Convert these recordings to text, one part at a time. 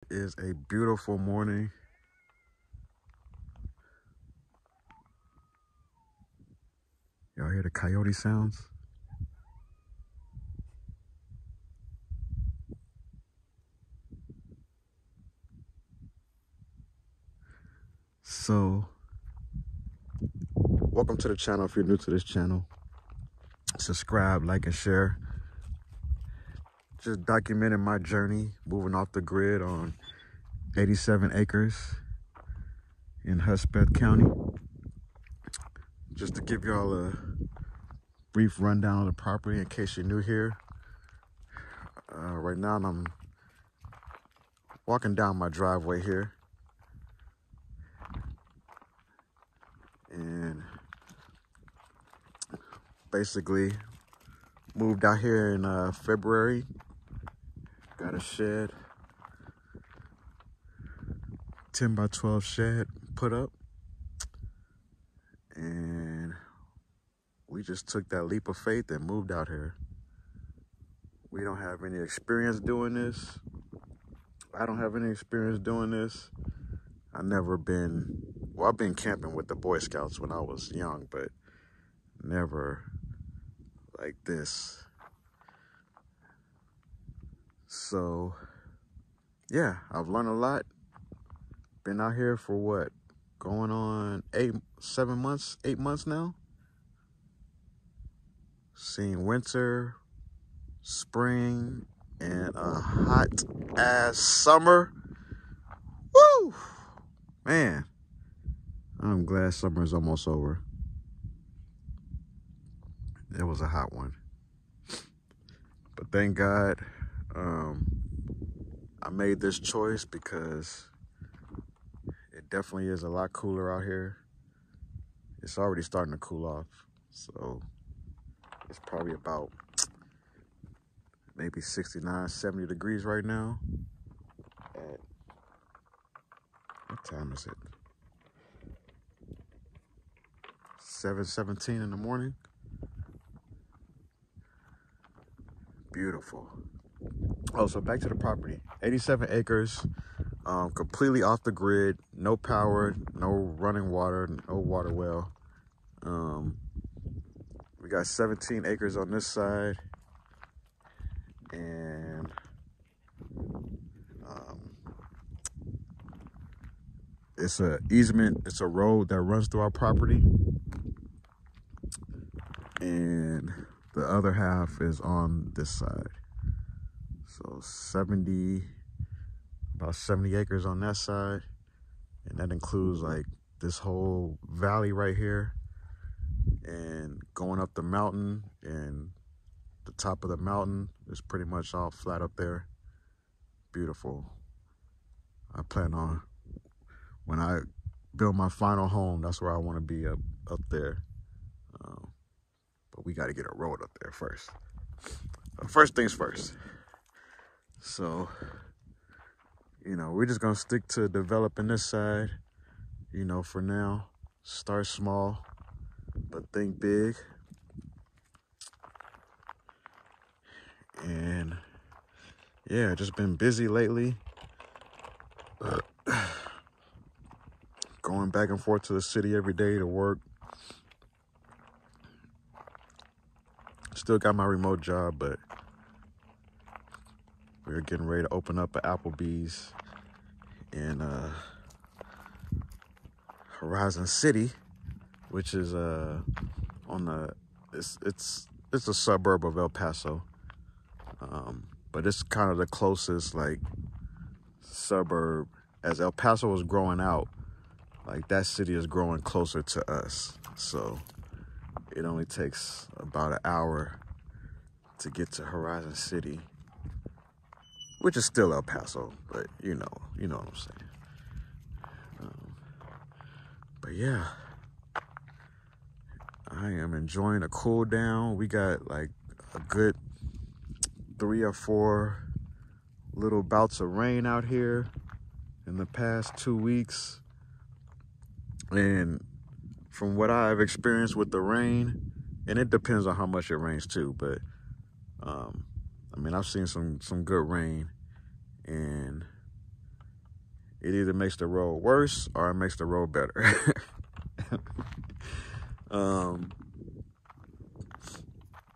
It is a beautiful morning. Y'all hear the coyote sounds? So, welcome to the channel. If you're new to this channel, subscribe, like, and share. Just documenting my journey moving off the grid on 87 acres in Homestead County. Just to give y'all a brief rundown of the property in case you're new here. Right now I'm walking down my driveway here, and basically moved out here in February. Got a shed, 10 by 12 shed put up, and we just took that leap of faith and moved out here. We don't have any experience doing this. I don't have any experience doing this. I've been camping with the Boy Scouts when I was young, but never like this. So yeah, I've learned a lot. Been out here for what? Going on 8 months now. Seen winter, spring, and a hot ass summer. Woo! Man, I'm glad summer's almost over. It was a hot one. But thank God I made this choice because it definitely is a lot cooler out here. It's already starting to cool off. So it's probably about maybe 69, 70 degrees right now. At, what time is it? 7:17 in the morning. Beautiful. Oh, so back to the property. 87 acres, completely off the grid, no power, no running water, no water well. We got 17 acres on this side, and it's a easement, it's a road that runs through our property, and the other half is on this side. So about 70 acres on that side, and that includes like this whole valley right here, and going up the mountain, and the top of the mountain is pretty much all flat up there. Beautiful. I plan on, when I build my final home, that's where I want to be, up there. But we got to get a road up there first. First things first. So, we're just going to stick to developing this side, for now. Start small, but think big. And yeah, just been busy lately. Going back and forth to the city every day to work. Still got my remote job, but we're getting ready to open up an Applebee's in Horizon City, which is it's a suburb of El Paso, but it's kind of the closest like suburb. As El Paso was growing out, like that city is growing closer to us, so it only takes about an hour to get to Horizon City, which is still El Paso, but you know what I'm saying. But yeah, I am enjoying a cool down. We got like a good 3 or 4 little bouts of rain out here in the past 2 weeks. And from what I've experienced with the rain, and it depends on how much it rains too, but I've seen some good rain, and it either makes the road worse or it makes the road better.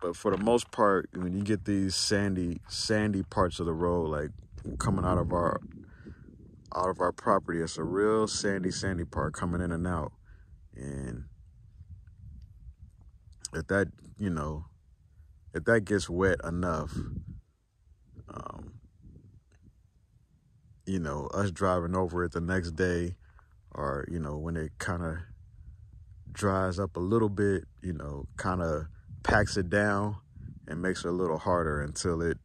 But for the most part, when you get these sandy parts of the road, like coming out of our property, it's a real sandy part coming in and out. And if that, if that gets wet enough, us driving over it the next day, or, when it kind of dries up a little bit, kind of packs it down and makes it a little harder until it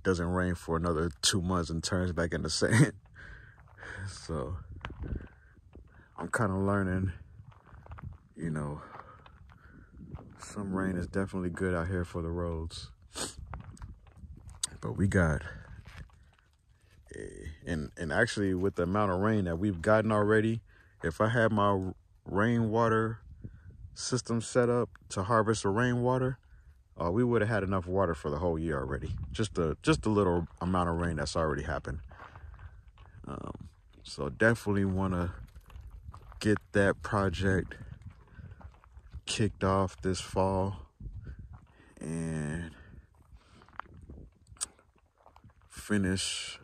doesn't rain for another 2 months and turns back into sand. So I'm kind of learning, some rain is definitely good out here for the roads. But we got, and actually with the amount of rain that we've gotten already, if I had my rainwater system set up to harvest the rainwater, we would have had enough water for the whole year already. Just a little amount of rain that's already happened. So definitely want to get that project kicked off this fall and finish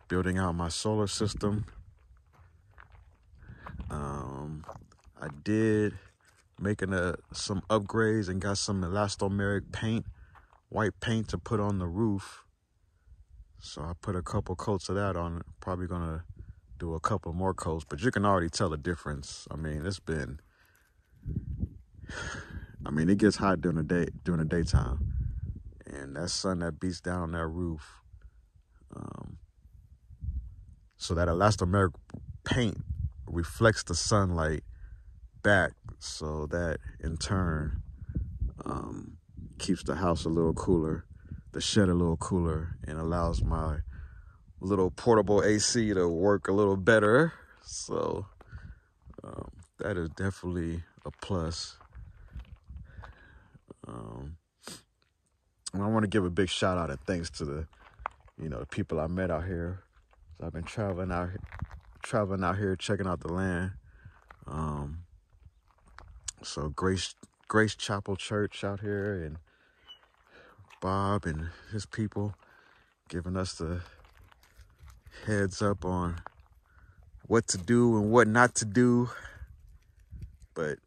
building out my solar system. I did making some upgrades and got some elastomeric paint, white paint to put on the roof. So I put a couple coats of that on. Probably gonna do a couple more coats, but you can already tell the difference. I mean, it gets hot during the daytime, and that sun that beats down on that roof. So that elastomeric paint reflects the sunlight back, so that in turn keeps the house a little cooler, the shed a little cooler, and allows my little portable AC to work a little better. So that is definitely a plus. And I want to give a big shout out and thanks to the people I met out here. So I've been traveling out here, checking out the land. So Grace Chapel Church out here, and Bob and his people giving us the heads up on what to do and what not to do. But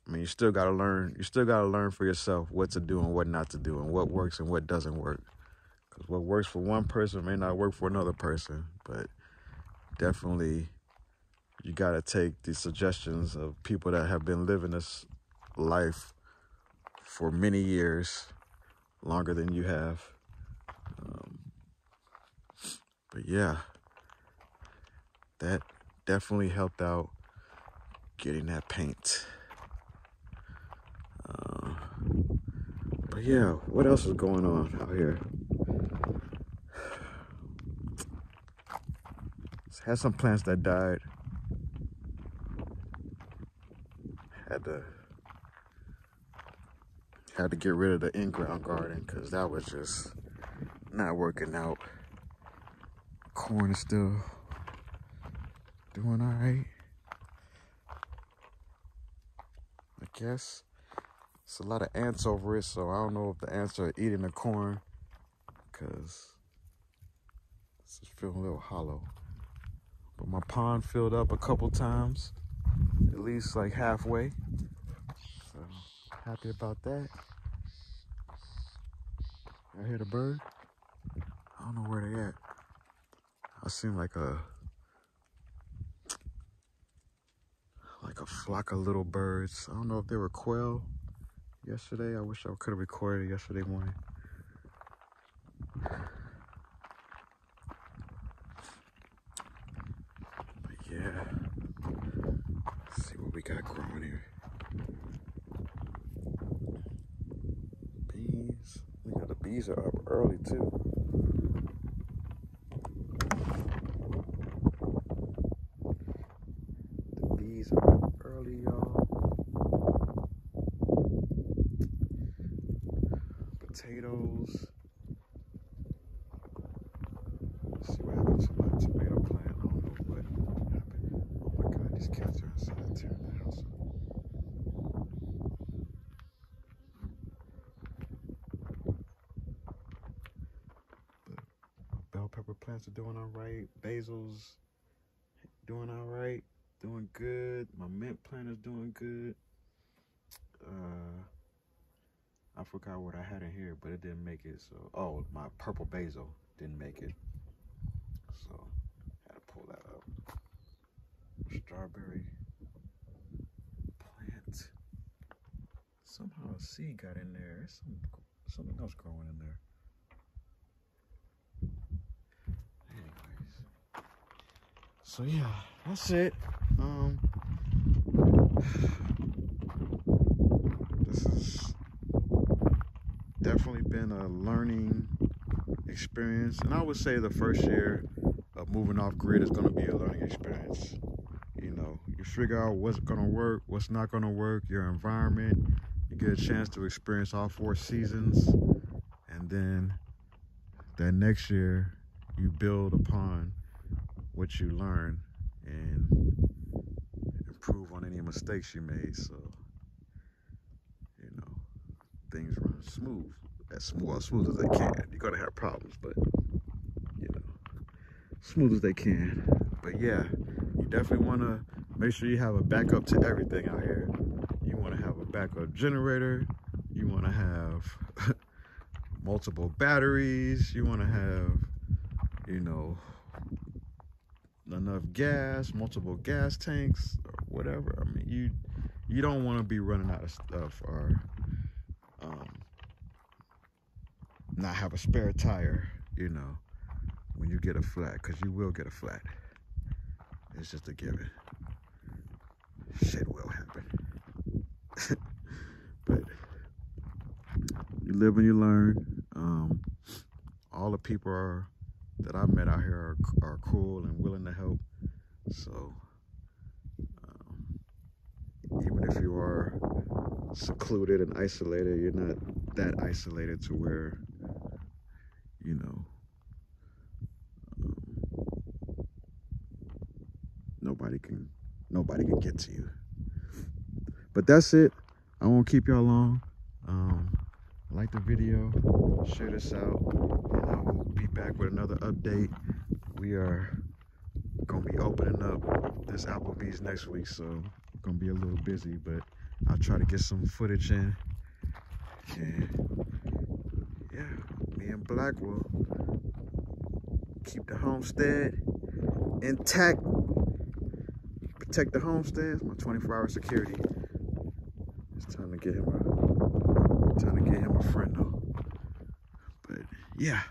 I mean, you still gotta learn. You still gotta learn for yourself what to do and what not to do, and what works and what doesn't work. Because what works for one person may not work for another person. But definitely, you gotta take the suggestions of people that have been living this life for many years, longer than you have. But yeah, that definitely helped out getting that paint. But yeah, what else is going on out here? Had some plants that died. Had to get rid of the in-ground garden because that was just not working out. Corn is still doing all right, I guess. It's a lot of ants over it, so I don't know if the ants are eating the corn because it's just feeling a little hollow. But my pond filled up a couple times, at least like halfway. So happy about that. I hear the bird. I don't know where they at. I seen like a flock of little birds. I don't know if they were quail yesterday. I wish I could have recorded yesterday morning. But yeah, let's see what we got growing here. Bees. Yeah, the bees are up early too. The bees are up early, y'all. Potatoes. Let's see what happened to my tomato these cats are inside tearing the house up. But my bell pepper plants are doing all right. Basil's doing all right, doing good. My mint plant is doing good. I forgot what I had in here, but it didn't make it. So, oh, my purple basil didn't make it. So, had to pull that up. Strawberry plant. Somehow a seed got in there. There's something else growing in there. Anyways, so yeah, that's it. This has definitely been a learning experience, and I would say the first year of moving off grid is going to be a learning experience. You know, you figure out what's going to work, what's not going to work, your environment. You get a chance to experience all 4 seasons, and then that next year you build upon what you learn and improve on any mistakes you made. So, you know, things run smooth, as smooth as they can. You're gonna have problems, but you know, smooth as they can. But yeah, you definitely want to make sure you have a backup to everything out here. You want to have a backup generator. You want to have multiple batteries. You want to have, you know, enough gas, multiple gas tanks, or whatever. I mean, you don't want to be running out of stuff, or not have a spare tire, you know, when you get a flat, because you will get a flat. It's just a given. Shit will happen. But you live and you learn. All the people that I've met out here are cool and willing to help. So even if you are secluded and isolated, you're not that isolated to where, you know, nobody can get to you. But that's it. I won't keep y'all long. Like the video, share this out, and I will be back with another update. We are gonna be opening up this Applebee's next week, so I'm gonna be a little busy, but I'll try to get some footage in. And yeah, me and Black will keep the homestead intact, protect the homestead. It's my 24-hour security. It's time to get him a friend though. But yeah.